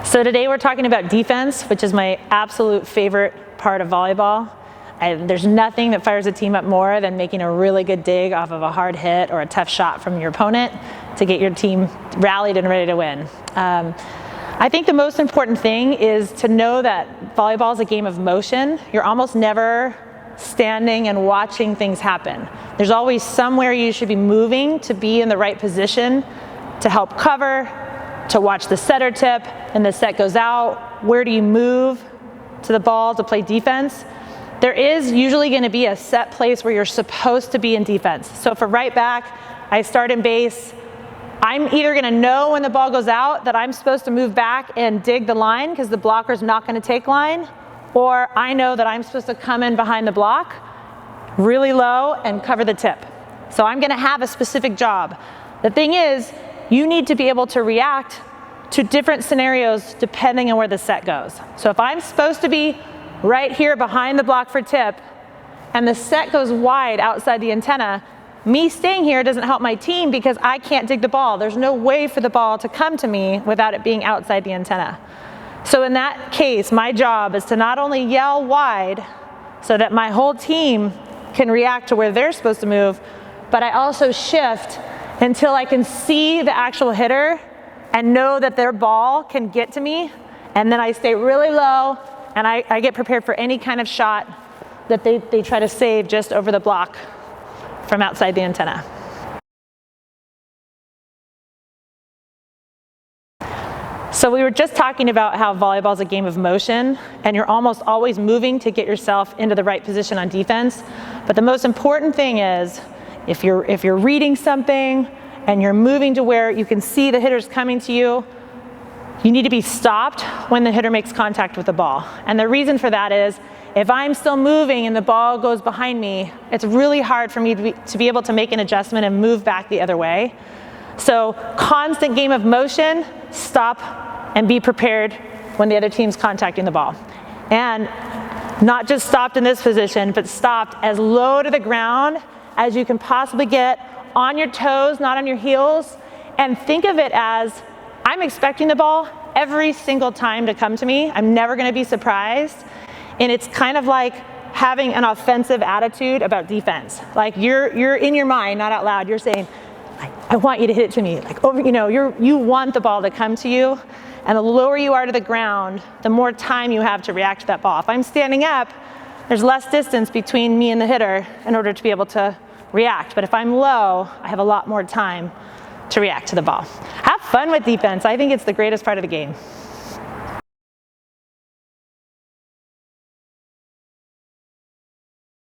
So today we're talking about defense, which is my absolute favorite part of volleyball. There's nothing that fires a team up more than making a really good dig off of a hard hit or a tough shot from your opponent to get your team rallied and ready to win. I think the most important thing is to know that volleyball is a game of motion. You're almost never standing and watching things happen. There's always somewhere you should be moving to be in the right position to help cover, to watch the setter tip, and the set goes out. Where do you move to the ball to play defense? There is usually going to be a set place where you're supposed to be in defense. So for right back, I start in base. I'm either going to know when the ball goes out that I'm supposed to move back and dig the line because the blocker's not going to take line, or I know that I'm supposed to come in behind the block really low and cover the tip. So I'm going to have a specific job. The thing is, you need to be able to react to different scenarios depending on where the set goes. So if I'm supposed to be right here behind the block for tip and the set goes wide outside the antenna, me staying here doesn't help my team because I can't dig the ball. There's no way for the ball to come to me without it being outside the antenna. So in that case, my job is to not only yell wide so that my whole team can react to where they're supposed to move, but I also shift until I can see the actual hitter and know that their ball can get to me, and then I stay really low and I get prepared for any kind of shot that they try to save just over the block from outside the antenna. So we were just talking about how volleyball is a game of motion, and you're almost always moving to get yourself into the right position on defense. But the most important thing is, if you're reading something and you're moving to where you can see the hitter's coming to you, you need to be stopped when the hitter makes contact with the ball. And the reason for that is, if I'm still moving and the ball goes behind me, it's really hard for me to be able to make an adjustment and move back the other way. So constant game of motion, stop and be prepared when the other team's contacting the ball. And not just stopped in this position, but stopped as low to the ground as you can possibly get, on your toes, not on your heels. And think of it as, I'm expecting the ball every single time to come to me. I'm never going to be surprised. And it's kind of like having an offensive attitude about defense. Like you're in your mind, not out loud, you're saying, I want you to hit it to me. Like you want the ball to come to you. And the lower you are to the ground, the more time you have to react to that ball. If I'm standing up, there's less distance between me and the hitter in order to be able to react. But if I'm low, I have a lot more time to react to the ball. Have fun with defense. I think it's the greatest part of the game.